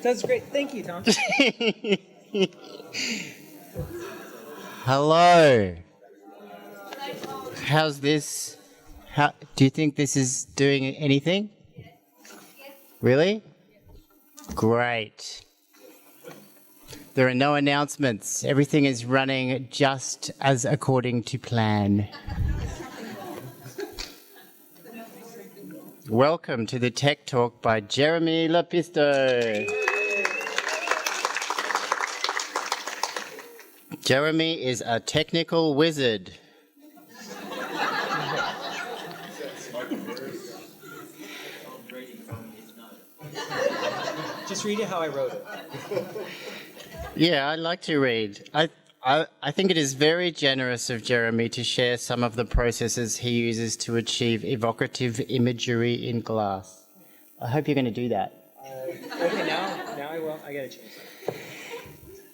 That's great. Thank you, Tom. Hello. How's this? Do you think this is doing anything? Really? Great. There are no announcements. Everything is running just as according to plan. Welcome to the Tech Talk by Jeremy Lepisto. Jeremy is a technical wizard. Just read it how I wrote it. Yeah, I like to read. I think it is very generous of Jeremy to share some of the processes he uses to achieve evocative imagery in glass. I hope you're going to do that. Okay, now I will. I got to change that.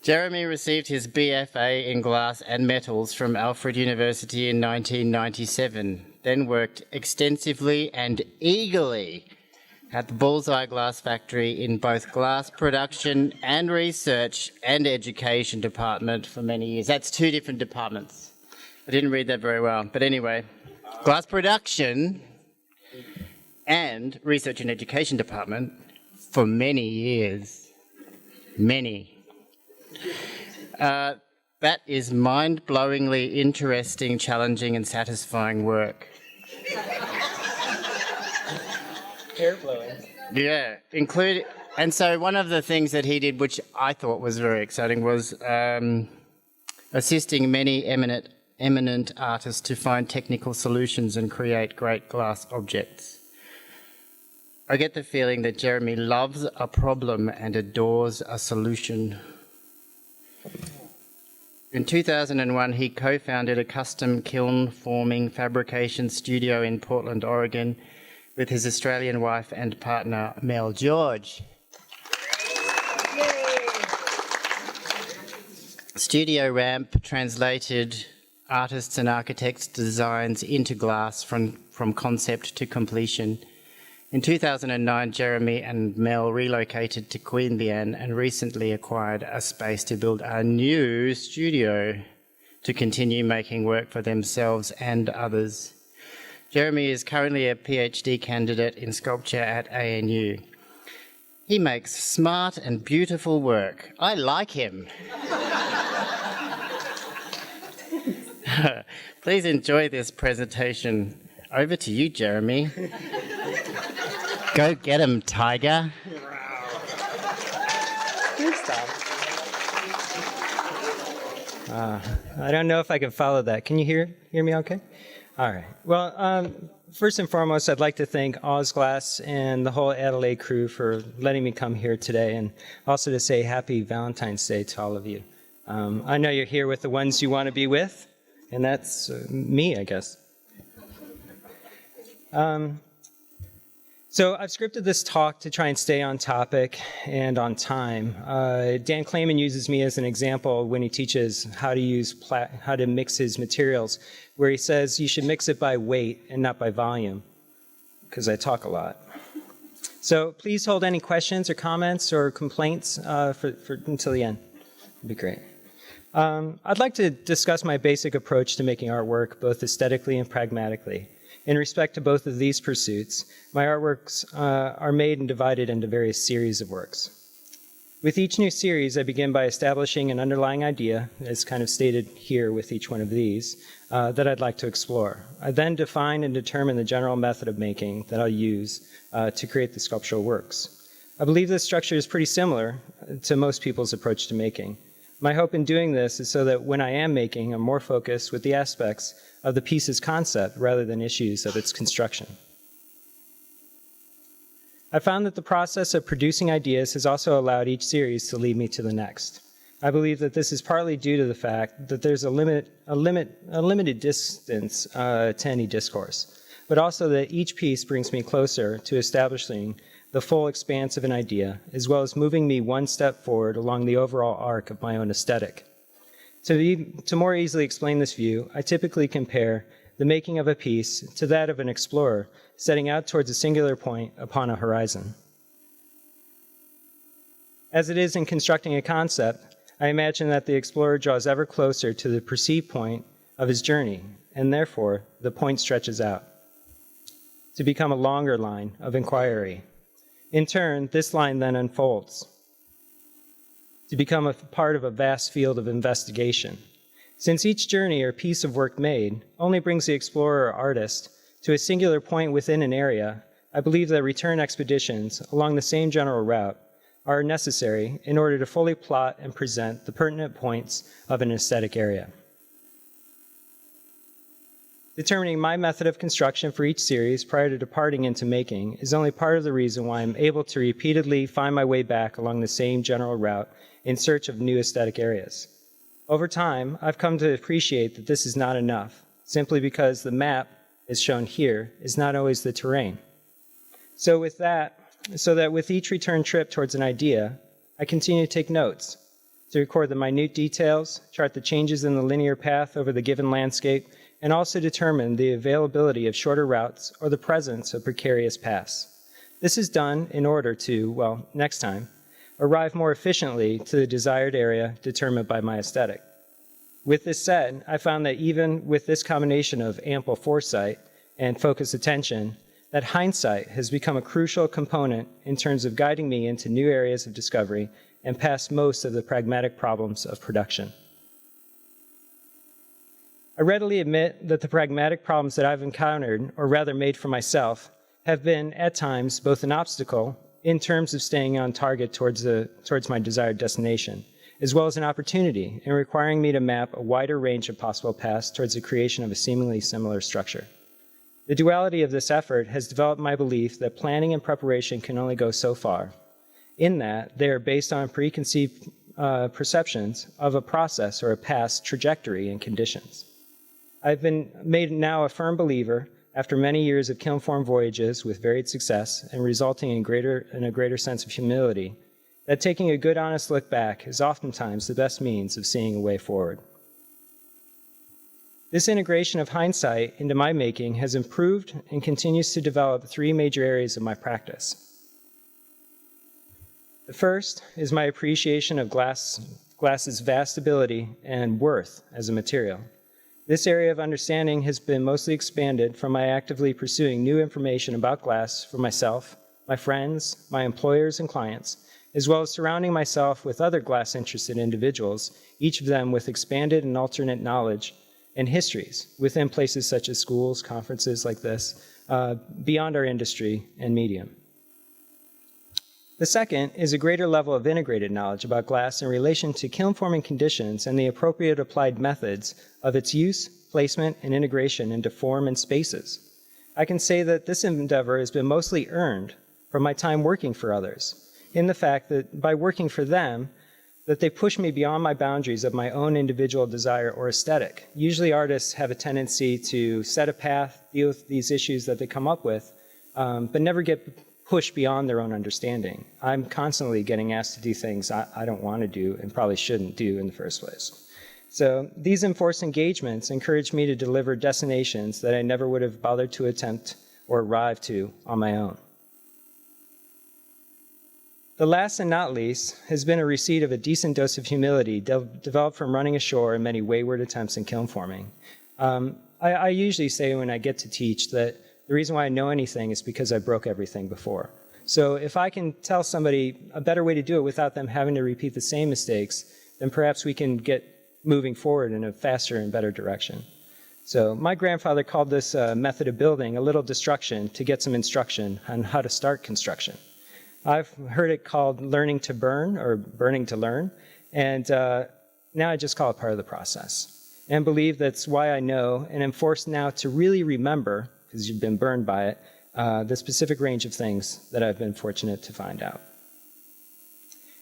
Jeremy received his BFA in Glass and Metals from Alfred University in 1997, then worked extensively and eagerly at the Bullseye Glass Factory in both glass production and research and education department for many years. That's two different departments. I didn't read that very well. But anyway, glass production and research and education department for many years. Many. That is mind-blowingly interesting, challenging and satisfying work. Hair blowing. Yeah, and so one of the things that he did, which I thought was very exciting, was assisting many eminent artists to find technical solutions and create great glass objects. I get the feeling that Jeremy loves a problem and adores a solution. In 2001, he co-founded a custom kiln forming fabrication studio in Portland, Oregon, with his Australian wife and partner, Mel George. Yay. Studio Ramp translated artists and architects' designs into glass from concept to completion. In 2009, Jeremy and Mel relocated to Queanbeyan and recently acquired a space to build a new studio to continue making work for themselves and others. Jeremy is currently a PhD candidate in sculpture at ANU. He makes smart and beautiful work. I like him. Please enjoy this presentation. Over to you, Jeremy. Go get him, tiger. Thanks, Tom. I don't know if I can follow that. Can you hear me okay? All right. Well, first and foremost, I'd like to thank Ausglass and the whole Adelaide crew for letting me come here today, and also to say Happy Valentine's Day to all of you. I know you're here with the ones you want to be with, and that's me, I guess. So I've scripted this talk to try and stay on topic and on time. Dan Clayman uses me as an example when he teaches how to mix his materials, where he says you should mix it by weight and not by volume, because I talk a lot. So please hold any questions or comments or complaints until the end. It'd be great. I'd like to discuss my basic approach to making artwork, both aesthetically and pragmatically. In respect to both of these pursuits, my artworks are made and divided into various series of works. With each new series, I begin by establishing an underlying idea, as kind of stated here with each one of these, that I'd like to explore. I then define and determine the general method of making that I'll use to create the sculptural works. I believe this structure is pretty similar to most people's approach to making. My hope in doing this is so that when I am making, I'm more focused with the aspects of the piece's concept rather than issues of its construction. I found that the process of producing ideas has also allowed each series to lead me to the next. I believe that this is partly due to the fact that there's a limited distance to any discourse, but also that each piece brings me closer to establishing the full expanse of an idea, as well as moving me one step forward along the overall arc of my own aesthetic. To more easily explain this view, I typically compare the making of a piece to that of an explorer setting out towards a singular point upon a horizon. As it is in constructing a concept, I imagine that the explorer draws ever closer to the perceived point of his journey, and therefore the point stretches out to become a longer line of inquiry. In turn, this line then unfolds to become a part of a vast field of investigation. Since each journey or piece of work made only brings the explorer or artist to a singular point within an area, I believe that return expeditions along the same general route are necessary in order to fully plot and present the pertinent points of an aesthetic area. Determining my method of construction for each series prior to departing into making is only part of the reason why I'm able to repeatedly find my way back along the same general route in search of new aesthetic areas. Over time, I've come to appreciate that this is not enough, simply because the map, as shown here, is not always the terrain. So that with each return trip towards an idea, I continue to take notes, to record the minute details, chart the changes in the linear path over the given landscape, and also determine the availability of shorter routes or the presence of precarious paths. This is done in order to, well, next time, arrive more efficiently to the desired area determined by my aesthetic. With this said, I found that even with this combination of ample foresight and focused attention, that hindsight has become a crucial component in terms of guiding me into new areas of discovery and past most of the pragmatic problems of production. I readily admit that the pragmatic problems that I've encountered, or rather made for myself, have been, at times, both an obstacle in terms of staying on target towards my desired destination, as well as an opportunity in requiring me to map a wider range of possible paths towards the creation of a seemingly similar structure. The duality of this effort has developed my belief that planning and preparation can only go so far, in that they are based on preconceived perceptions of a process or a past trajectory and conditions. I've been made now a firm believer, after many years of kiln-form voyages with varied success and resulting in a greater sense of humility, that taking a good honest look back is oftentimes the best means of seeing a way forward. This integration of hindsight into my making has improved and continues to develop three major areas of my practice. The first is my appreciation of glass's vast ability and worth as a material. This area of understanding has been mostly expanded from my actively pursuing new information about glass for myself, my friends, my employers, and clients, as well as surrounding myself with other glass-interested individuals, each of them with expanded and alternate knowledge and histories within places such as schools, conferences like this, beyond our industry and medium. The second is a greater level of integrated knowledge about glass in relation to kiln-forming conditions and the appropriate applied methods of its use, placement, and integration into form and spaces. I can say that this endeavor has been mostly earned from my time working for others, in the fact that by working for them, that they push me beyond my boundaries of my own individual desire or aesthetic. Usually artists have a tendency to set a path, deal with these issues that they come up with, but never get pushed beyond their own understanding. I'm constantly getting asked to do things I don't want to do and probably shouldn't do in the first place. So these enforced engagements encourage me to deliver destinations that I never would have bothered to attempt or arrive to on my own. The last and not least has been a receipt of a decent dose of humility developed from running ashore and many wayward attempts in kiln forming. I usually say when I get to teach that the reason why I know anything is because I broke everything before. So if I can tell somebody a better way to do it without them having to repeat the same mistakes, then perhaps we can get moving forward in a faster and better direction. So my grandfather called this method of building a little destruction to get some instruction on how to start construction. I've heard it called learning to burn or burning to learn, and now I just call it part of the process and believe that's why I know and am forced now to really remember, because you've been burned by it, the specific range of things that I've been fortunate to find out.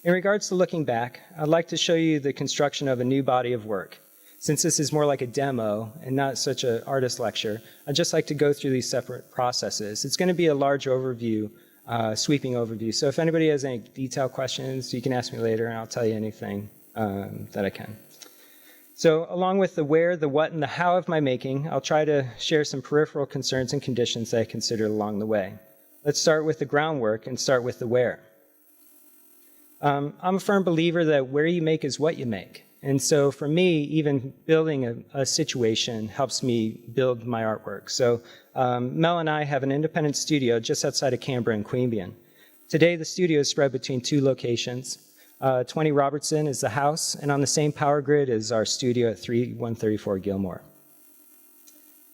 In regards to looking back, I'd like to show you the construction of a new body of work. Since this is more like a demo and not such an artist lecture, I'd just like to go through these separate processes. It's going to be a large overview, sweeping overview. So if anybody has any detailed questions, you can ask me later and I'll tell you anything that I can. So along with the where, the what, and the how of my making, I'll try to share some peripheral concerns and conditions that I considered along the way. Let's start with the groundwork and start with the where. I'm a firm believer that where you make is what you make. And so for me, even building a situation helps me build my artwork. So Mel and I have an independent studio just outside of Canberra and Queanbeyan. Today, the studio is spread between 2 locations. 20 Robertson is the house, and on the same power grid is our studio at 3134 Gilmore.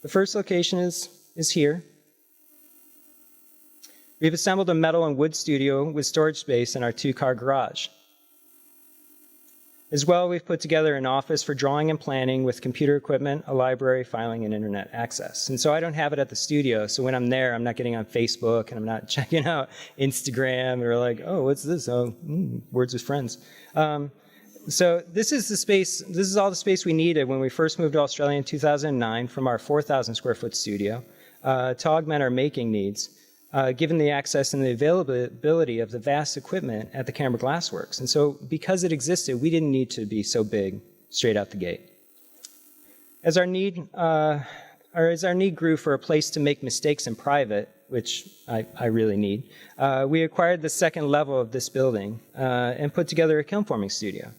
The first location is here. We've assembled a metal and wood studio with storage space in our 2-car garage. As well, we've put together an office for drawing and planning with computer equipment, a library, filing, and internet access. And so I don't have it at the studio, so when I'm there, I'm not getting on Facebook, and I'm not checking out Instagram, or like, oh, what's this? Oh, words with friends. So this is the space, this is all the space we needed when we first moved to Australia in 2009 from our 4,000 square foot studio to augment our making needs. Given the access and the availability of the vast equipment at the Canberra Glass Works. And so because it existed, we didn't need to be so big straight out the gate. As our need grew for a place to make mistakes in private, which I really need, we acquired the second level of this building and put together a kiln forming studio.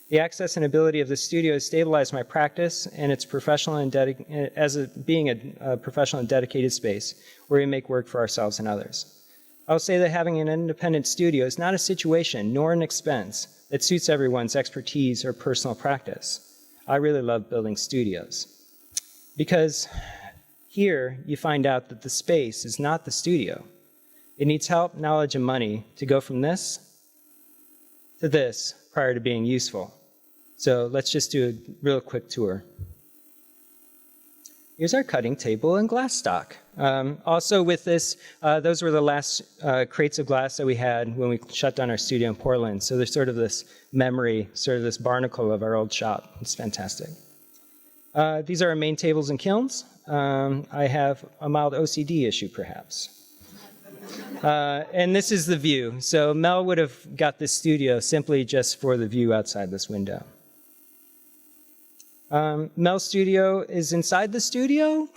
The access and ability of the studio has stabilized my practice, and it's professional and being a professional and dedicated space where we make work for ourselves and others. I'll say that having an independent studio is not a situation nor an expense that suits everyone's expertise or personal practice. I really love building studios because here you find out that the space is not the studio. It needs help, knowledge, and money to go from this to this prior to being useful. So let's just do a real quick tour. Here's our cutting table and glass stock. Also with this, those were the last crates of glass that we had when we shut down our studio in Portland. So there's sort of this memory, sort of this barnacle of our old shop. It's fantastic. These are our main tables and kilns. I have a mild OCD issue, perhaps. And this is the view. So Mel would have got this studio simply just for the view outside this window. Mel's studio is inside the studio.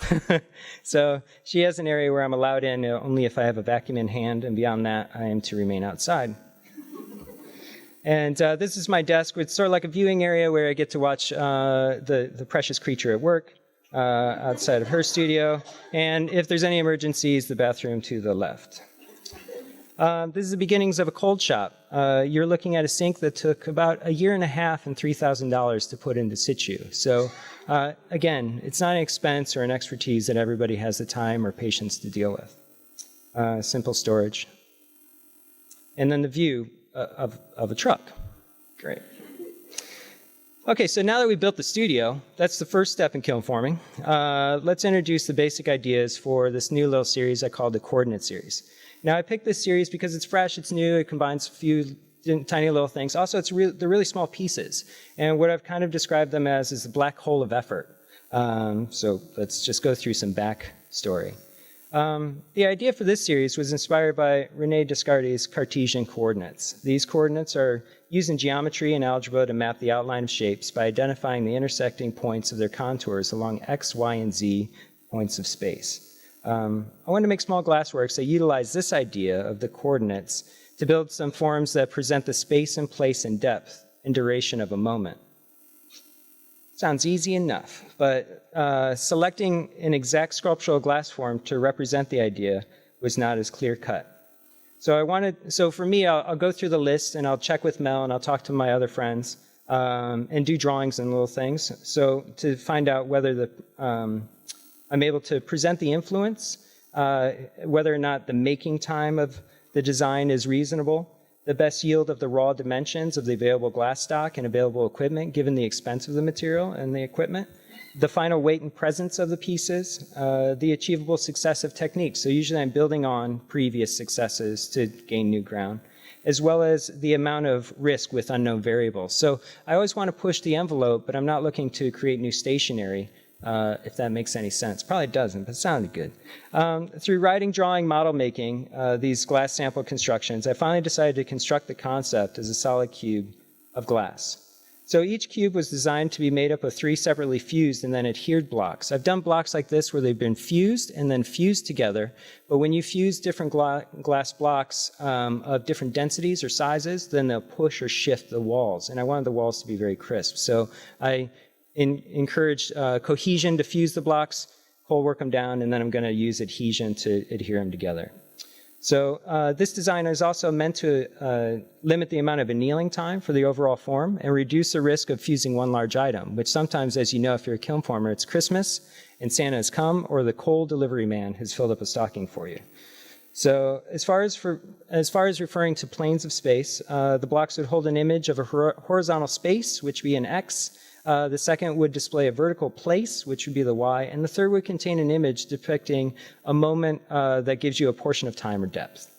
So she has an area where I'm allowed in only if I have a vacuum in hand, and beyond that, I am to remain outside. And this is my desk. It's sort of like a viewing area where I get to watch the precious creature at work outside of her studio. And if there's any emergencies, the bathroom to the left. This is the beginnings of a cold shop. You're looking at a sink that took about 1.5 years and $3,000 to put into situ. So again, it's not an expense or an expertise that everybody has the time or patience to deal with. Simple storage. And then the view of a truck. Great. Okay, so now that we built the studio, that's the first step in kiln forming. Let's introduce the basic ideas for this new little series I call the Coordinate Series. Now, I picked this series because it's fresh, it's new, it combines a few tiny little things. Also, they're really small pieces. And what I've kind of described them as is the black hole of effort. So let's just go through some backstory. The idea for this series was inspired by René Descartes' Cartesian coordinates. These coordinates are used in geometry and algebra to map the outline of shapes by identifying the intersecting points of their contours along x, y, and z points of space. I wanted to make small glassworks that utilize this idea of the coordinates to build some forms that present the space and place and depth and duration of a moment. Sounds easy enough, but selecting an exact sculptural glass form to represent the idea was not as clear-cut. So for me, I'll go through the list and I'll check with Mel and I'll talk to my other friends and do drawings and little things. So to find out whether I'm able to present the influence, whether or not the making time of the design is reasonable, the best yield of the raw dimensions of the available glass stock and available equipment, given the expense of the material and the equipment, the final weight and presence of the pieces, the achievable success of techniques. So usually I'm building on previous successes to gain new ground, as well as the amount of risk with unknown variables. So I always want to push the envelope, but I'm not looking to create new stationery. If that makes any sense. Probably doesn't, but it sounded good. Through writing, drawing, model making, these glass sample constructions, I finally decided to construct the concept as a solid cube of glass. So each cube was designed to be made up of 3 separately fused and then adhered blocks. I've done blocks like this where they've been fused and then fused together, but when you fuse different glass blocks of different densities or sizes, then they'll push or shift the walls, and I wanted the walls to be very crisp. So I encouraged cohesion to fuse the blocks, cold work them down, and then I'm going to use adhesion to adhere them together. So this design is also meant to limit the amount of annealing time for the overall form and reduce the risk of fusing one large item, which sometimes, as you know, if you're a kiln former, it's Christmas and Santa has come, or the coal delivery man has filled up a stocking for you. So as far as referring to planes of space, the blocks would hold an image of a horizontal space, which would be an X. The second would display a vertical place, which would be the Y, and the third would contain an image depicting a moment that gives you a portion of time or depth.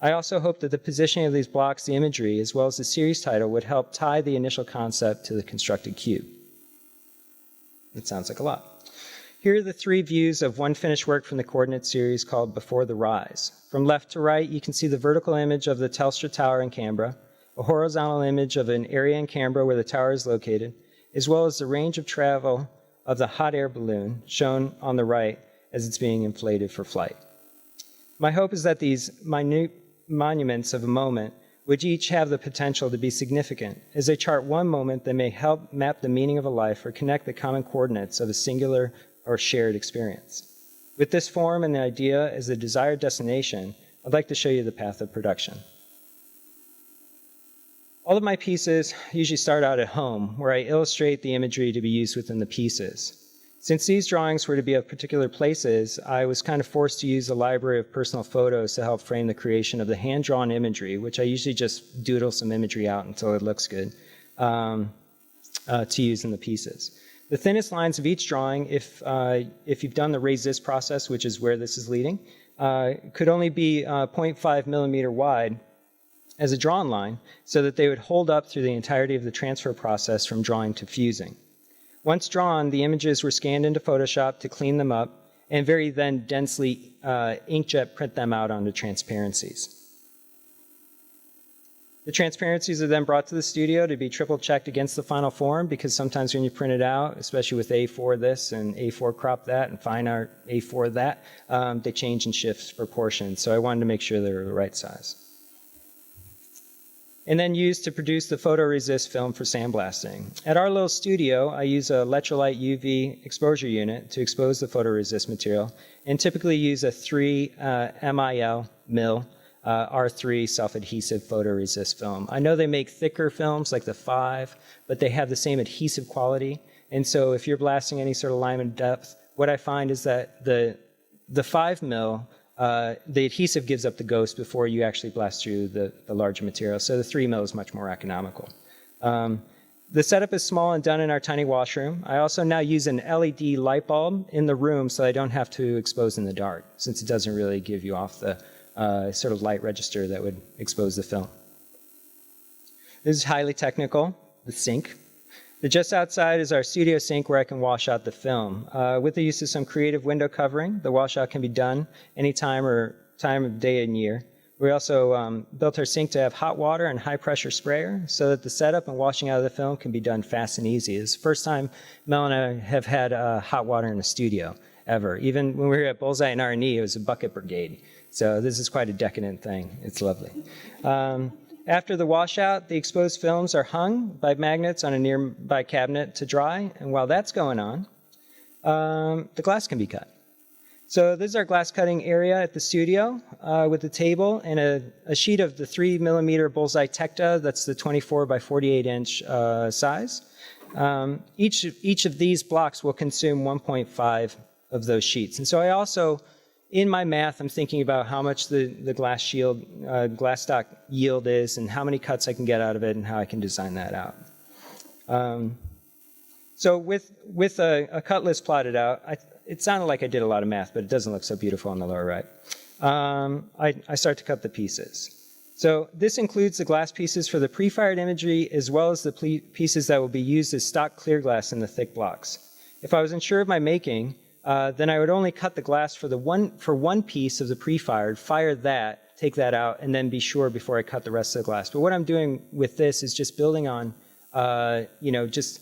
I also hope that the positioning of these blocks, the imagery, as well as the series title would help tie the initial concept to the constructed cube. That sounds like a lot. Here are the 3 views of one finished work from the coordinate series called Before the Rise. From left to right, you can see the vertical image of the Telstra Tower in Canberra, a horizontal image of an area in Canberra where the tower is located, as well as the range of travel of the hot air balloon shown on the right as it's being inflated for flight. My hope is that these minute monuments of a moment would each have the potential to be significant as they chart one moment that may help map the meaning of a life or connect the common coordinates of a singular or shared experience. With this form and the idea as the desired destination, I'd like to show you the path of production. All of my pieces usually start out at home, where I illustrate the imagery to be used within the pieces. Since these drawings were to be of particular places, I was kind of forced to use a library of personal photos to help frame the creation of the hand-drawn imagery, which I usually just doodle some imagery out until it looks good, to use in the pieces. The thinnest lines of each drawing, if you've done the resist process, which is where this is leading, could only be 0.5 millimeter wide as a drawn line so that they would hold up through the entirety of the transfer process from drawing to fusing. Once drawn, the images were scanned into Photoshop to clean them up and very then densely inkjet print them out onto transparencies. The transparencies are then brought to the studio to be triple checked against the final form, because sometimes when you print it out, especially with A4 this and A4 crop that and fine art A4 that, they change and shift proportions. So I wanted to make sure they were the right size. And then used to produce the photoresist film for sandblasting. At our little studio, I use a electrolyte UV exposure unit to expose the photoresist material, and typically use a 3 MIL R3 self-adhesive photoresist film. I know they make thicker films like the 5, but they have the same adhesive quality. And so if you're blasting any sort of line of depth, what I find is that the 5 mil, the adhesive gives up the ghost before you actually blast through the larger material. So the 3 mil is much more economical. The setup is small and done in our tiny washroom. I also now use an LED light bulb in the room so I don't have to expose in the dark, since it doesn't really give you off the sort of light register that would expose the film. This is highly technical, the sink. Just outside is our studio sink where I can wash out the film. With the use of some creative window covering, the washout can be done any time or time of day and year. We also built our sink to have hot water and high pressure sprayer so that the setup and washing out of the film can be done fast and easy. It's the first time Mel and I have had hot water in a studio ever. Even when we were at Bullseye and R&E, it was a bucket brigade. So this is quite a decadent thing. It's lovely. After the washout, the exposed films are hung by magnets on a nearby cabinet to dry, and while that's going on, the glass can be cut. So this is our glass cutting area at the studio with a table and a sheet of the 3 millimeter Bullseye Tecta, that's the 24 by 48 inch size. Each of these blocks will consume 1.5 of those sheets. And so I also, in my math, I'm thinking about how much the glass stock yield is and how many cuts I can get out of it and how I can design that out. So with a cut list plotted out, it sounded like I did a lot of math, but it doesn't look so beautiful on the lower right. I start to cut the pieces. So this includes the glass pieces for the pre-fired imagery as well as the pieces that will be used as stock clear glass in the thick blocks. If I was unsure of my making, then I would only cut the glass for one piece of the pre-fired, fire that, take that out, and then be sure before I cut the rest of the glass. But what I'm doing with this is just building on just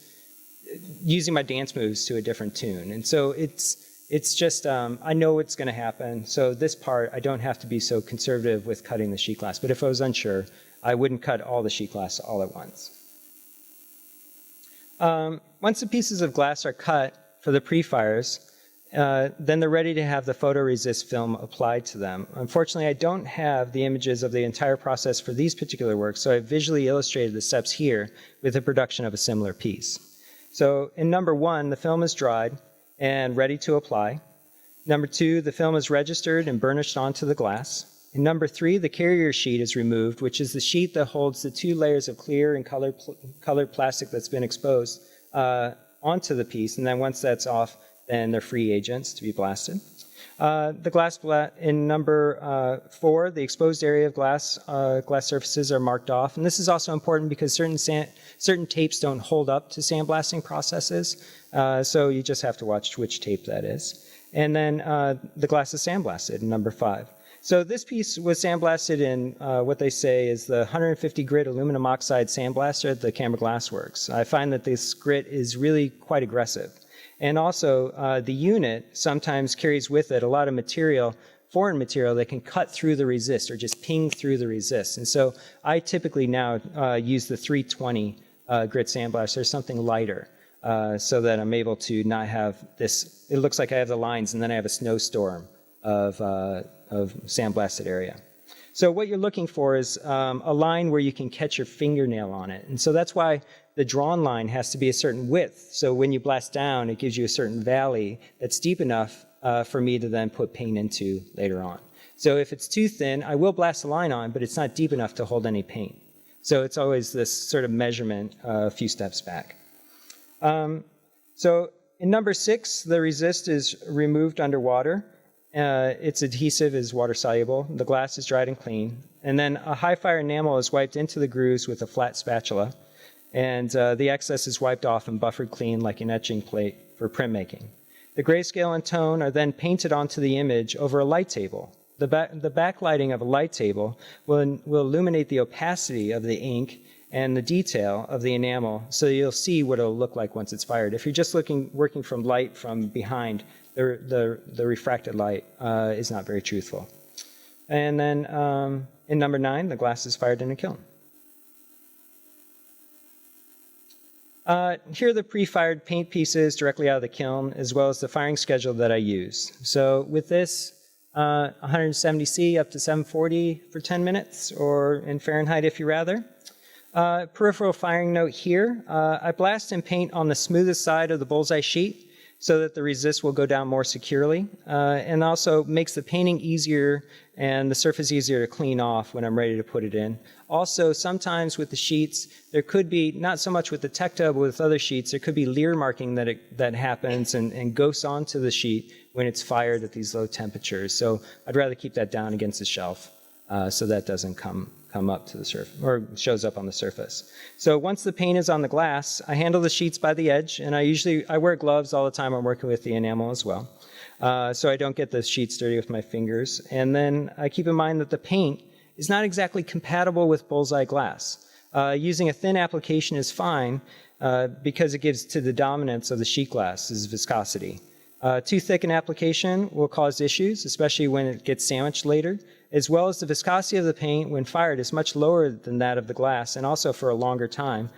using my dance moves to a different tune. And so it's just, I know what's going to happen. So this part, I don't have to be so conservative with cutting the sheet glass. But if I was unsure, I wouldn't cut all the sheet glass all at once. Once the pieces of glass are cut for the pre-fires, then they're ready to have the photoresist film applied to them. Unfortunately, I don't have the images of the entire process for these particular works, so I visually illustrated the steps here with the production of a similar piece. So in number 1, the film is dried and ready to apply. Number 2, the film is registered and burnished onto the glass. In number 3, the carrier sheet is removed, which is the sheet that holds the 2 layers of clear and colored plastic that's been exposed onto the piece. And then once that's off, then they're free agents to be blasted. In number 4, the exposed area of glass surfaces are marked off. And this is also important because certain tapes don't hold up to sandblasting processes. So you just have to watch which tape that is. And then the glass is sandblasted in number 5. So this piece was sandblasted in what they say is the 150 grit aluminum oxide sandblaster at the Camera Glass Works. I find that this grit is really quite aggressive. And also, the unit sometimes carries with it a lot of material, foreign material, that can cut through the resist or just ping through the resist. And so I typically now use the 320 grit sandblaster, something lighter, so that I'm able to not have this. It looks like I have the lines, and then I have a snowstorm of sandblasted area. So what you're looking for is a line where you can catch your fingernail on it. And so that's why the drawn line has to be a certain width. So when you blast down, it gives you a certain valley that's deep enough for me to then put paint into later on. So if it's too thin, I will blast a line on, but it's not deep enough to hold any paint. So it's always this sort of measurement a few steps back. So in number 6, the resist is removed underwater. Its adhesive is water soluble. The glass is dried and clean. And then a high fire enamel is wiped into the grooves with a flat spatula. And the excess is wiped off and buffered clean like an etching plate for printmaking. The grayscale and tone are then painted onto the image over a light table. The backlighting of a light table will illuminate the opacity of the ink and the detail of the enamel, so you'll see what it'll look like once it's fired. If you're just working from light from behind, the refracted light is not very truthful. And then in number 9, the glass is fired in a kiln. Here are the pre-fired paint pieces directly out of the kiln, as well as the firing schedule that I use. So with this, 170C up to 740 for 10 minutes, or in Fahrenheit if you rather. Peripheral firing note here. I blast and paint on the smoothest side of the bullseye sheet so that the resist will go down more securely, and also makes the painting easier and the surface easier to clean off when I'm ready to put it in. Also, sometimes with the sheets, there could be, not so much with the Tecta, but with other sheets, there could be leer marking that happens and goes onto the sheet when it's fired at these low temperatures. So I'd rather keep that down against the shelf so that doesn't come up to the surface, or shows up on the surface. So once the paint is on the glass, I handle the sheets by the edge, and I wear gloves all the time. I'm working with the enamel as well, so I don't get the sheets dirty with my fingers. And then I keep in mind that the paint is not exactly compatible with bullseye glass. Using a thin application is fine because it gives to the dominance of the sheet glass's viscosity. Too thick an application will cause issues, especially when it gets sandwiched later, as well as the viscosity of the paint when fired is much lower than that of the glass, and also for a longer time.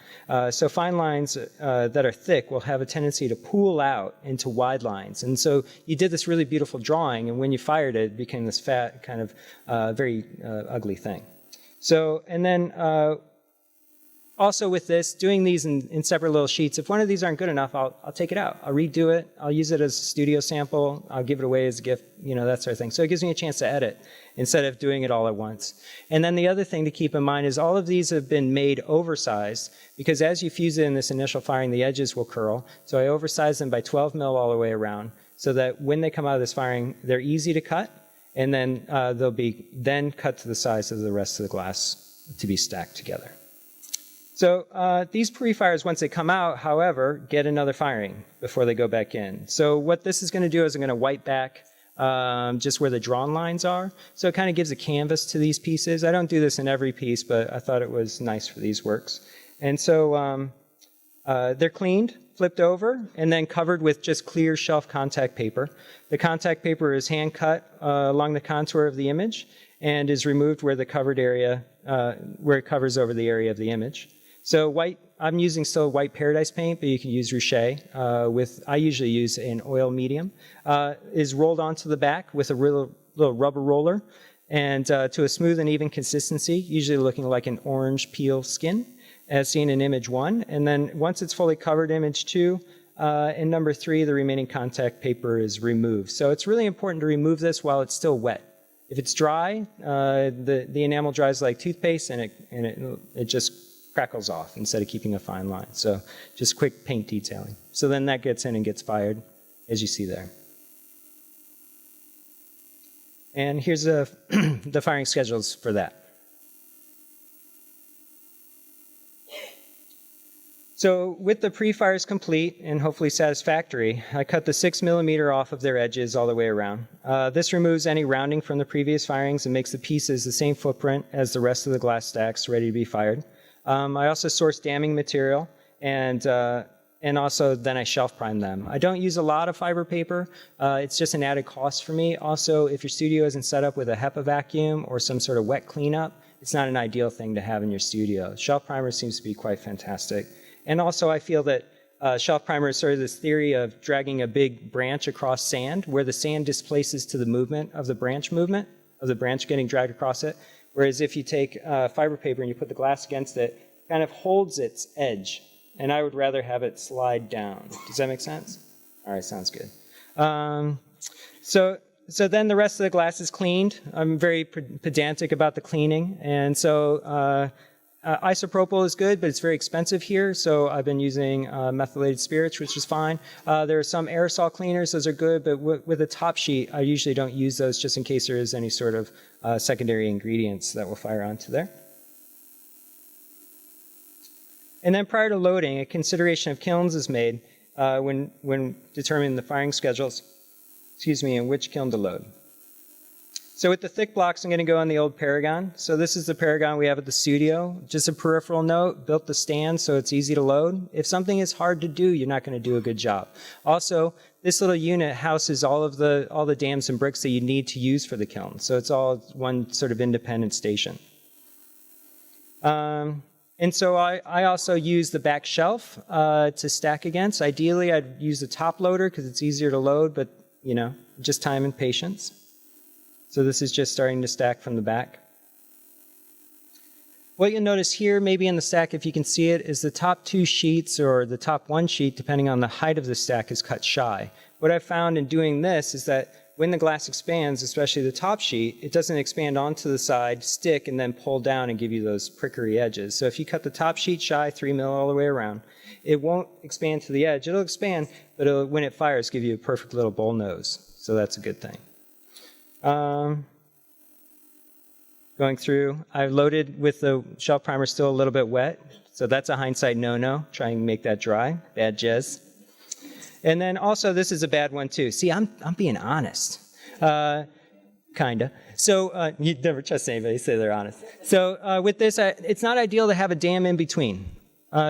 So fine lines that are thick will have a tendency to pool out into wide lines. And so you did this really beautiful drawing, and when you fired it, it became this fat, kind of very ugly thing. So, and then also with this, doing these in separate little sheets, if one of these aren't good enough, I'll take it out. I'll redo it. I'll use it as a studio sample. I'll give it away as a gift, that sort of thing. So it gives me a chance to edit instead of doing it all at once. And then the other thing to keep in mind is all of these have been made oversized because as you fuse it in this initial firing, the edges will curl. So I oversize them by 12 mil all the way around so that when they come out of this firing, they're easy to cut, and then they'll be then cut to the size of the rest of the glass to be stacked together. So these pre-fires, once they come out, however, get another firing before they go back in. So what this is going to do is I'm going to wipe back just where the drawn lines are. So it kind of gives a canvas to these pieces. I don't do this in every piece, but I thought it was nice for these works. And so They're cleaned, flipped over, and then covered with just clear shelf contact paper. The contact paper is hand cut along the contour of the image and is removed where the covered area, where it covers over the area of the image. So white, I'm using still white Paradise paint, but you can use Ruche I usually use an oil medium, is rolled onto the back with a little rubber roller and to a smooth and even consistency, usually looking like an orange peel skin, as seen in image 1. And then once it's fully covered, image 2, and number 3, the remaining contact paper is removed. So it's really important to remove this while it's still wet. If it's dry, the enamel dries like toothpaste, and it just crackles off instead of keeping a fine line. So just quick paint detailing. So then that gets in and gets fired, as you see there. And here's the firing schedules for that. So with the pre-fires complete and hopefully satisfactory, I cut the 6 millimeter off of their edges all the way around. This removes any rounding from the previous firings and makes the pieces the same footprint as the rest of the glass stacks ready to be fired. I also source damming material, and also then I shelf prime them. I don't use a lot of fiber paper. It's just an added cost for me. Also, if your studio isn't set up with a HEPA vacuum or some sort of wet cleanup, it's not an ideal thing to have in your studio. Shelf primer seems to be quite fantastic. And also I feel that shelf primer is sort of this theory of dragging a big branch across sand, where the sand displaces to the movement, of the branch getting dragged across it. Whereas if you take fiber paper and you put the glass against it, it kind of holds its edge. And I would rather have it slide down. Does that make sense? All right, sounds good. So then the rest of the glass is cleaned. I'm very pedantic about the cleaning. And so isopropyl is good, but it's very expensive here. So I've been using methylated spirits, which is fine. There are some aerosol cleaners. Those are good. But with a top sheet, I usually don't use those just in case there is any sort of secondary ingredients that will fire onto there. And then prior to loading, a consideration of kilns is made when determining the firing schedules, and which kiln to load. So with the thick blocks, I'm going to go on the old Paragon. So this is the Paragon we have at the studio. Just a peripheral note, built the stand so it's easy to load. If something is hard to do, you're not going to do a good job. Also, this little unit houses all the dams and bricks that you need to use for the kiln. So it's all one sort of independent station. And so I also use the back shelf to stack against. Ideally, I'd use the top loader because it's easier to load, but just time and patience. So this is just starting to stack from the back. What you'll notice here, maybe in the stack, if you can see it, is the top 2 sheets or the top 1 sheet, depending on the height of the stack, is cut shy. What I've found in doing this is that when the glass expands, especially the top sheet, it doesn't expand onto the side, stick, and then pull down and give you those prickery edges. So if you cut the top sheet shy, 3 mil all the way around, it won't expand to the edge. It'll expand, but when it fires, give you a perfect little bull nose. So that's a good thing. Going through, I've loaded with the shelf primer still a little bit wet. So that's a hindsight no-no. Try and make that dry. Bad jizz. And then also, this is a bad one too. See, I'm being honest. Kinda. So you'd never trust anybody say they're honest. So with this, it's not ideal to have a dam in between.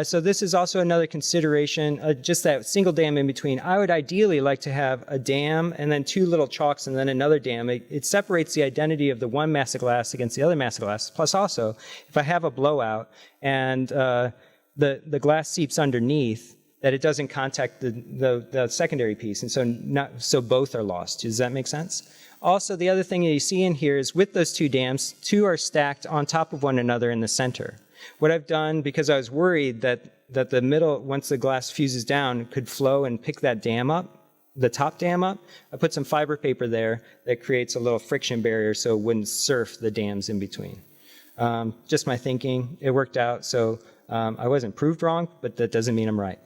So this is also another consideration, just that single dam in between. I would ideally like to have a dam and then 2 little chalks and then another dam. It separates the identity of the one mass of glass against the other mass of glass. Plus also, if I have a blowout and the glass seeps underneath, that it doesn't contact the secondary piece, and so both are lost. Does that make sense? Also, the other thing that you see in here is with those 2 dams, 2 are stacked on top of one another in the center. What I've done, because I was worried that the middle, once the glass fuses down, could flow and pick that dam up, the top dam up, I put some fiber paper there that creates a little friction barrier so it wouldn't surf the dams in between. Just my thinking. It worked out, so I wasn't proved wrong, but that doesn't mean I'm right.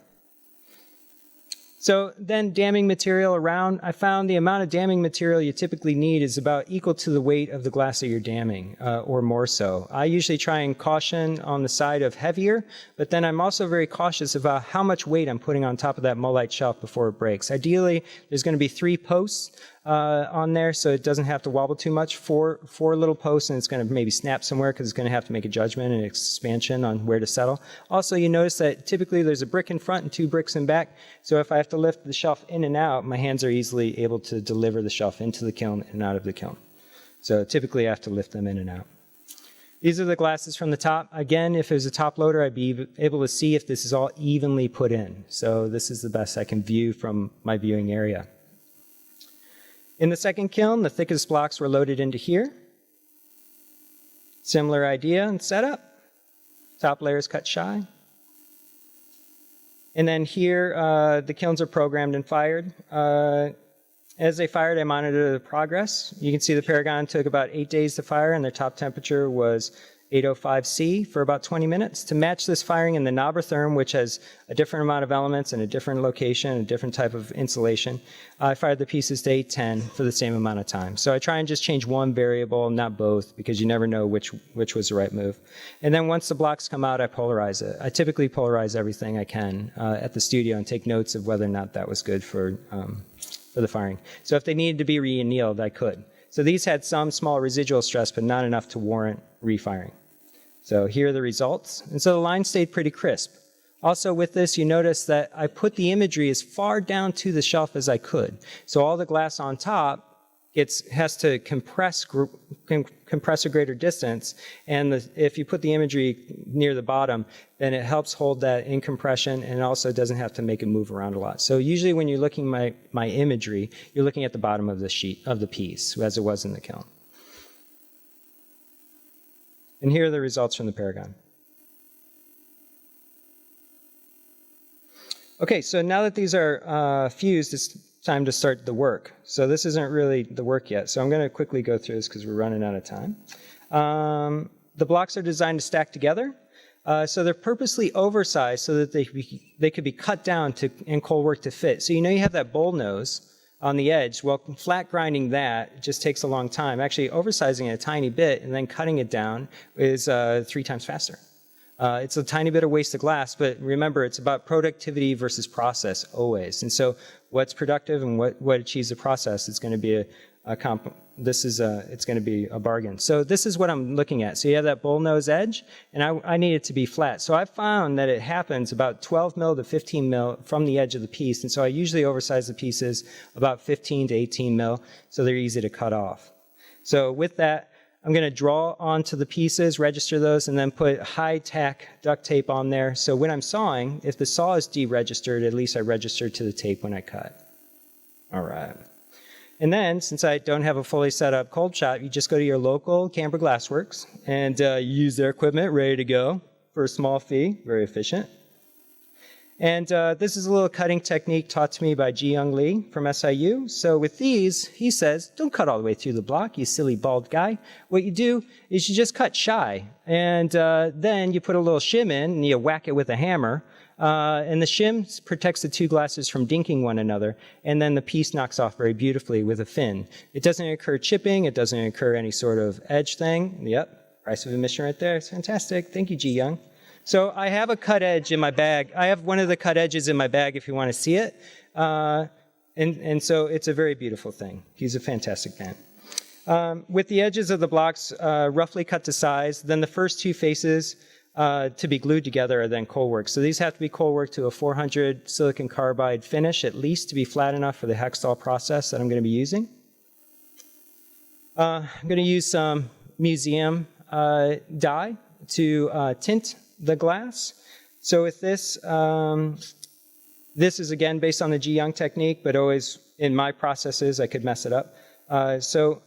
So then damming material around, I found the amount of damming material you typically need is about equal to the weight of the glass that you're damming, or more so. I usually try and caution on the side of heavier, but then I'm also very cautious about how much weight I'm putting on top of that mullite shelf before it breaks. Ideally, there's going to be 3 posts on there, so it doesn't have to wobble too much. Four little posts, and it's going to maybe snap somewhere because it's going to have to make a judgment and expansion on where to settle. Also, you notice that typically there's a brick in front and 2 bricks in back, so if I have to lift the shelf in and out, my hands are easily able to deliver the shelf into the kiln and out of the kiln. So typically I have to lift them in and out. These are the glasses from the top. Again, if it was a top loader, I'd be able to see if this is all evenly put in. So this is the best I can view from my viewing area. In the second kiln, the thickest blocks were loaded into here. Similar idea and setup. Top layer is cut shy. And then here, the kilns are programmed and fired. As they fired, I monitored the progress. You can see the Paragon took about 8 days to fire, and their top temperature was 805 C for about 20 minutes. To match this firing in the Nobrotherm, which has a different amount of elements and a different location, a different type of insulation, I fired the pieces to 810 for the same amount of time. So I try and just change one variable, not both, because you never know which was the right move. And then once the blocks come out, I polarize it. I typically polarize everything I can at the studio and take notes of whether or not that was good for the firing. So if they needed to be re-annealed, I could. So these had some small residual stress, but not enough to warrant refiring. So here are the results. And so the line stayed pretty crisp. Also with this, you notice that I put the imagery as far down to the shelf as I could. So all the glass on top has to compress a greater distance. And if you put the imagery near the bottom, then it helps hold that in compression, and it also doesn't have to make it move around a lot. So usually when you're looking at my imagery, you're looking at the bottom of the sheet of the piece, as it was in the kiln. And here are the results from the Paragon. Okay, so now that these are fused, it's time to start the work. So this isn't really the work yet. So I'm going to quickly go through this because we're running out of time. The blocks are designed to stack together. So they're purposely oversized so that they could be cut down in cold work to fit. So you know you have that bowl nose on the edge. Well, flat grinding that just takes a long time. Actually, oversizing it a tiny bit and then cutting it down is 3 times faster. It's a tiny bit of waste of glass, but remember, it's about productivity versus process always. And so what's productive and what achieves the process is going to be it's going to be a bargain. So this is what I'm looking at. So you have that bull nose edge, and I need it to be flat. So I found that it happens about 12 mil to 15 mil from the edge of the piece. And so I usually oversize the pieces about 15 to 18 mil, so they're easy to cut off. So with that, I'm going to draw onto the pieces, register those, and then put high-tack duct tape on there. So when I'm sawing, if the saw is deregistered, at least I register to the tape when I cut. All right. And then, since I don't have a fully set up cold shop, you just go to your local Canberra Glassworks and use their equipment ready to go for a small fee, very efficient. And this is a little cutting technique taught to me by Ji Young Lee from SIU. So with these, he says, don't cut all the way through the block, you silly bald guy. What you do is you just cut shy. And then you put a little shim in and you whack it with a hammer. And the shim protects the 2 glasses from dinking one another. And then the piece knocks off very beautifully with a fin. It doesn't incur chipping. It doesn't incur any sort of edge thing. Yep, price of admission right there. It's fantastic. Thank you, Ji Young. So I have a cut edge in my bag. I have one of the cut edges in my bag if you want to see it. And so it's a very beautiful thing. He's a fantastic man. With the edges of the blocks roughly cut to size, then the first 2 faces to be glued together are then cold work. So these have to be cold work to a 400 silicon carbide finish, at least to be flat enough for the Hextall process that I'm going to be using. I'm going to use some museum dye to tint the glass. So with this, this is again based on the Ji Young technique, but always in my processes I could mess it up. So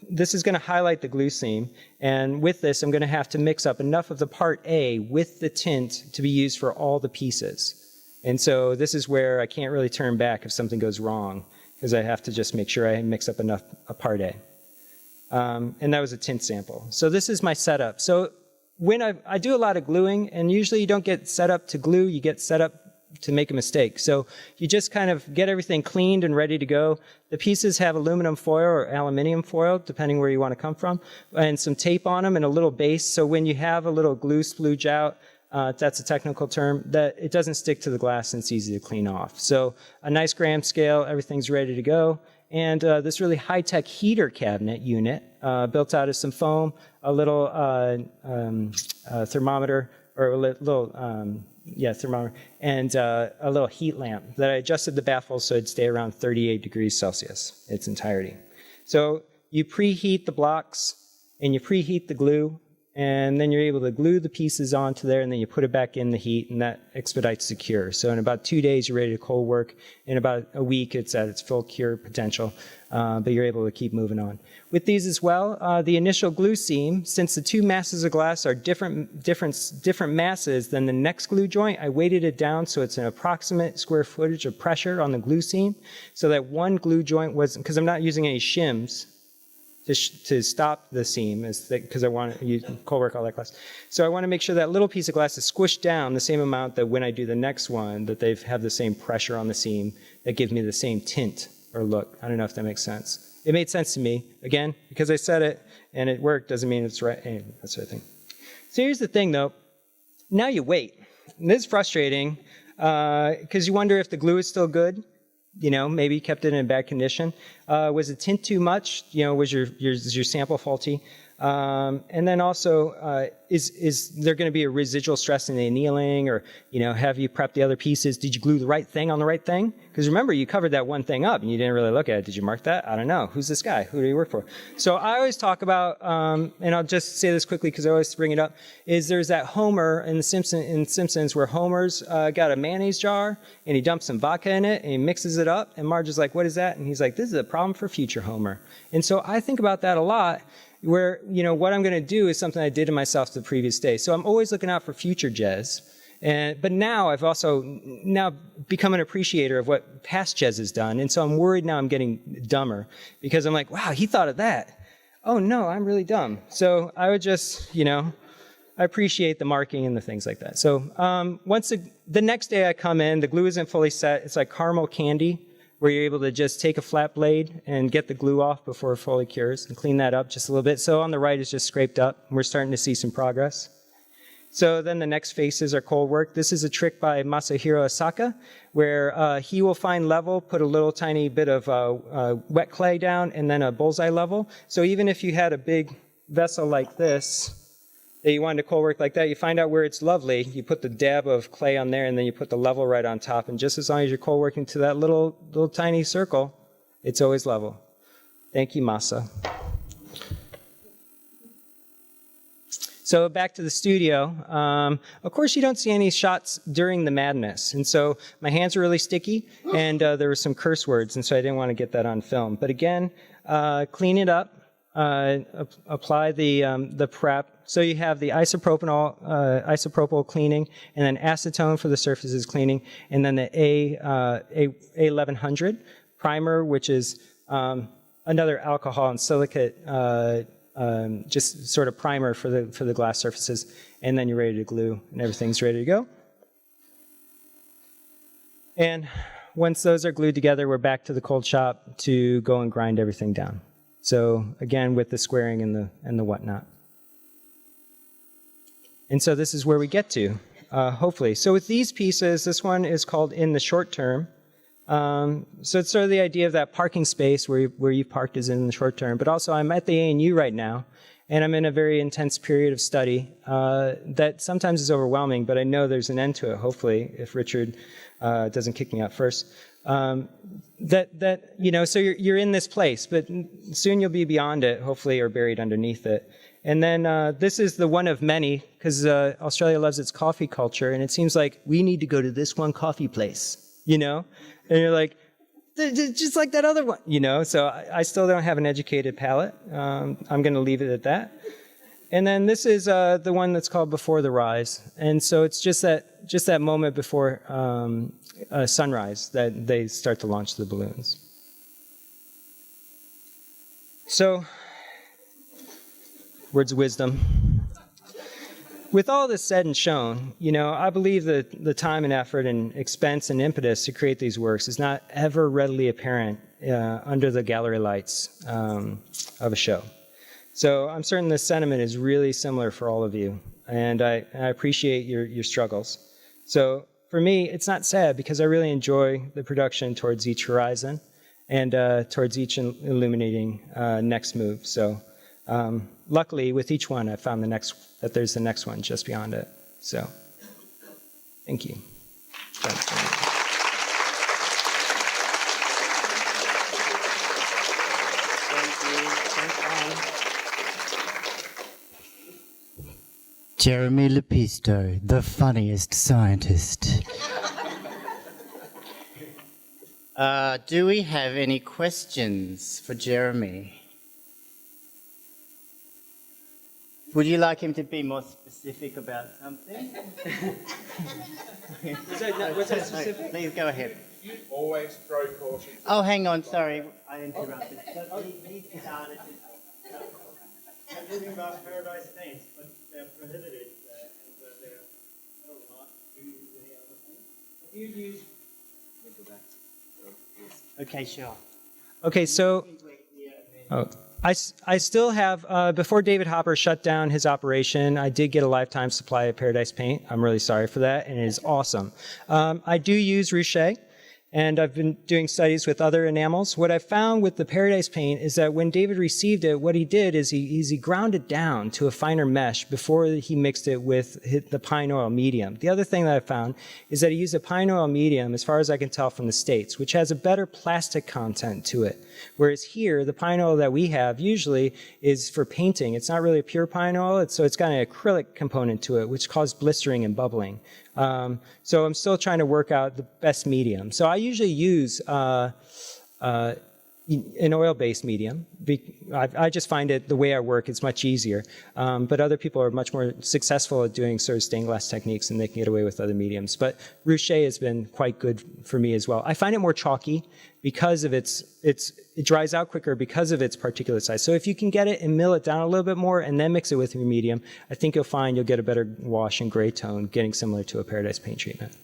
this is going to highlight the glue seam, and with this I'm going to have to mix up enough of the part A with the tint to be used for all the pieces. And so this is where I can't really turn back if something goes wrong, because I have to just make sure I mix up enough of part A. And that was a tint sample. So this is my setup. So when I do a lot of gluing, and usually you don't get set up to glue, you get set up to make a mistake. So you just kind of get everything cleaned and ready to go. The pieces have aluminum foil or aluminium foil, depending where you want to come from, and some tape on them and a little base. So when you have a little glue splooge out, that's a technical term, that it doesn't stick to the glass and it's easy to clean off. So a nice gram scale, everything's ready to go. this really high-tech heater cabinet unit built out of some foam, a little thermometer, or a little thermometer, and a little heat lamp that I adjusted the baffles so it'd stay around 38 degrees Celsius its entirety. So you preheat the blocks and you preheat the glue, and then you're able to glue the pieces onto there, and then you put it back in the heat, and that expedites the cure. So in about 2 days, you're ready to cold work. In about a week, it's at its full cure potential, but you're able to keep moving on. With these as well, the initial glue seam, since the two masses of glass are different masses than the next glue joint, I weighted it down so it's an approximate square footage of pressure on the glue seam, so that one glue joint wasn't, because I'm not using any shims to stop the seam, because I want to use cold work all that glass. So I want to make sure that little piece of glass is squished down the same amount that when I do the next one, that they have the same pressure on the seam that gives me the same tint or look. I don't know if that makes sense. It made sense to me. Again, because I said it and it worked doesn't mean it's right, that sort of thing. So here's the thing though. Now you wait. And this is frustrating because you wonder if the glue is still good. You know, maybe you kept it in bad condition. Was the tint too much? You know, was your sample faulty? And then also, is there going to be a residual stress in the annealing, or, you know, have you prepped the other pieces? Did you glue the right thing on the right thing? Because remember, you covered that one thing up and you didn't really look at it. Did you mark that? I don't know. Who's this guy? Who do you work for? So I always talk about, and I'll just say this quickly because I always bring it up, is there's that Homer in Simpsons where Homer's got a mayonnaise jar and he dumps some vodka in it and he mixes it up, and Marge is like, what is that? And he's like, this is a problem for future Homer. And so I think about that a lot, where, you know, what I'm going to do is something I did to myself the previous day. So I'm always looking out for future Jez. But now I've also become an appreciator of what past Jez has done. And so I'm worried now I'm getting dumber, because I'm like, wow, he thought of that. Oh no, I'm really dumb. So I would just, you know, I appreciate the marking and the things like that. So once the next day I come in, the glue isn't fully set. It's like caramel candy, where you're able to just take a flat blade and get the glue off before it fully cures and clean that up just a little bit. So on the right is just scraped up. We're starting to see some progress. So then the next phases are cold work. This is a trick by Masahiro Asaka, where he will find level, put a little tiny bit of wet clay down, and then a bullseye level. So even if you had a big vessel like this, that you wanted to cold work like that, you find out where it's lovely, you put the dab of clay on there, and then you put the level right on top, and just as long as you're cold working to that little tiny circle, it's always level. Thank you, Masa. So back to the studio. Of course, you don't see any shots during the madness, and so my hands were really sticky, and there were some curse words, and so I didn't want to get that on film. But again, clean it up, apply the prep. So you have the isopropyl cleaning, and then acetone for the surfaces cleaning, and then the A1100 primer, which is another alcohol and silicate, just sort of primer for the glass surfaces, and then you're ready to glue, and everything's ready to go. And once those are glued together, we're back to the cold shop to go and grind everything down. So again, with the squaring and the whatnot. And so this is where we get to, hopefully. So with these pieces, this one is called In the Short Term. So it's sort of the idea of that parking space where you've parked is in the short term. But also I'm at the ANU right now, and I'm in a very intense period of study that sometimes is overwhelming, but I know there's an end to it, hopefully, if Richard doesn't kick me out first. You know, so you're in this place, but soon you'll be beyond it, hopefully, or buried underneath it. And then this is the one of many, because Australia loves its coffee culture, and it seems like we need to go to this one coffee place, you know? And you're like, just like that other one, you know? So I still don't have an educated palate. I'm going to leave it at that. And then this is the one that's called Before the Rise. And so it's just that moment before sunrise that they start to launch the balloons. So, words of wisdom. With all this said and shown, you know, I believe that the time and effort and expense and impetus to create these works is not ever readily apparent under the gallery lights of a show. So I'm certain this sentiment is really similar for all of you, and I appreciate your struggles. So for me, it's not sad because I really enjoy the production towards each horizon, and towards each illuminating next move. So luckily, with each one, I found that there's the next one just beyond it. So thank you. Jeremy Lepisto, the funniest scientist. Do we have any questions for Jeremy? Would you like him to be more specific about something? Was that specific? Please go ahead. You always throw caution. Oh, hang on, sorry, I interrupted. He started to... I'm talking about paradise paints, but they're prohibited and they're not used any other thing. If you use... Okay, sure. Okay, so I still have, before David Hopper shut down his operation, I did get a lifetime supply of Paradise Paint. I'm really sorry for that, and it is awesome. I do use Ruche, and I've been doing studies with other enamels. What I found with the Paradise Paint is that when David received it, what he did is he ground it down to a finer mesh before he mixed it with the pine oil medium. The other thing that I found is that he used a pine oil medium, as far as I can tell from the States, which has a better plastic content to it. Whereas here, the pine oil that we have usually is for painting. It's not really a pure pine oil, so it's got an acrylic component to it, which causes blistering and bubbling. So I'm still trying to work out the best medium. So I usually use an oil-based medium. I just find it, the way I work, it's much easier. But other people are much more successful at doing sort of stained glass techniques, and they can get away with other mediums. But Ruche has been quite good for me as well. I find it more chalky because of it dries out quicker because of its particulate size. So if you can get it and mill it down a little bit more and then mix it with your medium, I think you'll find you'll get a better wash and gray tone, getting similar to a Paradise Paint treatment.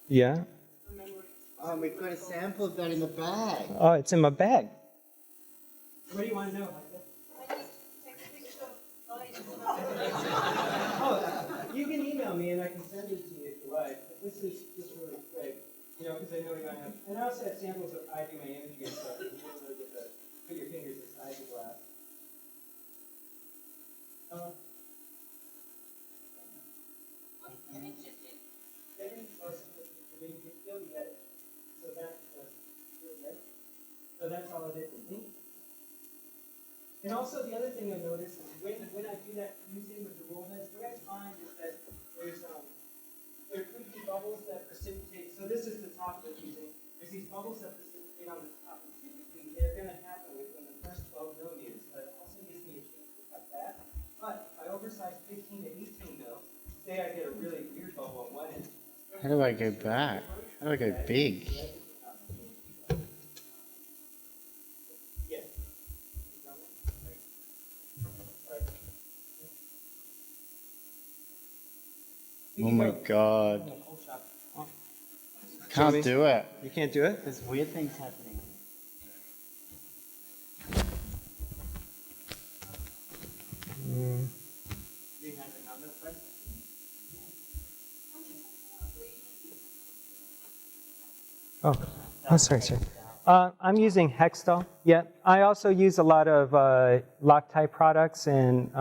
Yeah? Oh, we've got a sample of that in the bag. Oh, it's in my bag. What do you want to know? Oh, you can email me and I can send it to you if you like. But this is just really quick, because I know you're going to have. And I also have samples of I do my imaging and stuff. You don't really get to put your fingers inside the glass. So that's all it is. And also the other thing you'll notice is when I do that fusing with the roll heads, what I find is that there could be bubbles that precipitate. So this is the top of the fusing. There's these bubbles that precipitate on the top. And typically they're going to happen within the first 12 millimeters, but it also gives me a chance to cut that. But if I oversize 15 to 18 mil, say I get a really weird bubble on one end. How do I go back? How do I go big? Oh my God. Can't do it. You can't do it? There's weird things happening. Do you have another question? Oh, sorry. I'm using Hextol. Yeah, I also use a lot of Loctite products and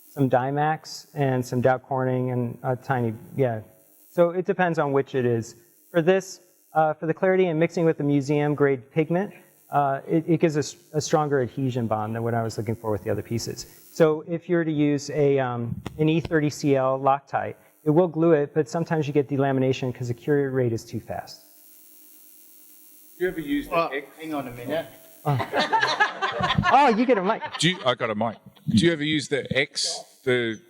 some Dymax and some Dow Corning and a tiny, So it depends on which it is. For this, for the clarity and mixing with the museum grade pigment, it gives us a stronger adhesion bond than what I was looking for with the other pieces. So if you were to use an E30Cl Loctite, it will glue it, but sometimes you get delamination because the cure rate is too fast. Do you ever use the X? Hang on a minute. Oh, you get a mic. I got a mic. Do you ever use the X, the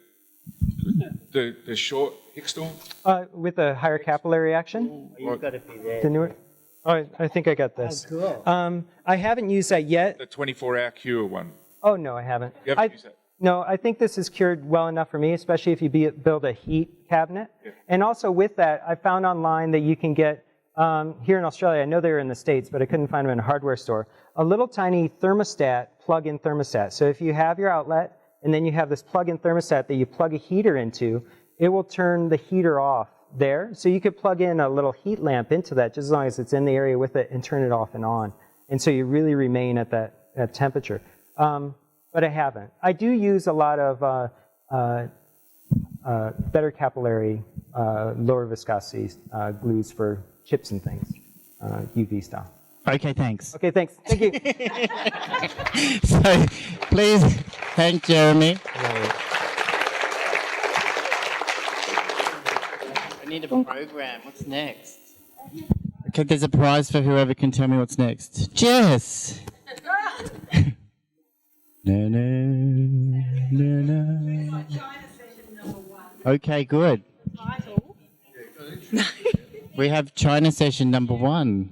short Hextol? With a higher capillary action? You've got to be there. The newer? Oh, I think I got this. Oh, cool. I haven't used that yet. The 24-hour cure one. Oh, no, I haven't. You haven't used that? No, I think this is cured well enough for me, especially if you build a heat cabinet. Yeah. And also with that, I found online that you can get, here in Australia, I know they're in the States, but I couldn't find them in a hardware store, a little tiny thermostat, plug-in thermostat. So if you have your outlet, and then you have this plug-in thermostat that you plug a heater into, it will turn the heater off there. So you could plug in a little heat lamp into that just as long as it's in the area with it and turn it off and on. And so you really remain at that temperature. But I haven't. I do use a lot of better capillary, lower viscosity glues for chips and things, UV style. Okay, thanks. Okay, thanks. Thank you. So please thank Jeremy. I need a program. What's next? Okay, there's a prize for whoever can tell me what's next. Jess! No, no, no, no. Okay, good. We have China session number 1.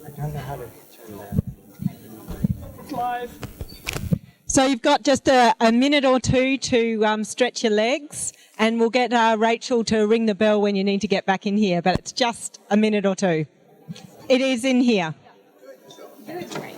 I don't know how to turn that. It's live. So you've got just a minute or two to stretch your legs, and we'll get Rachel to ring the bell when you need to get back in here, but it's just a minute or two. It is in here. Good.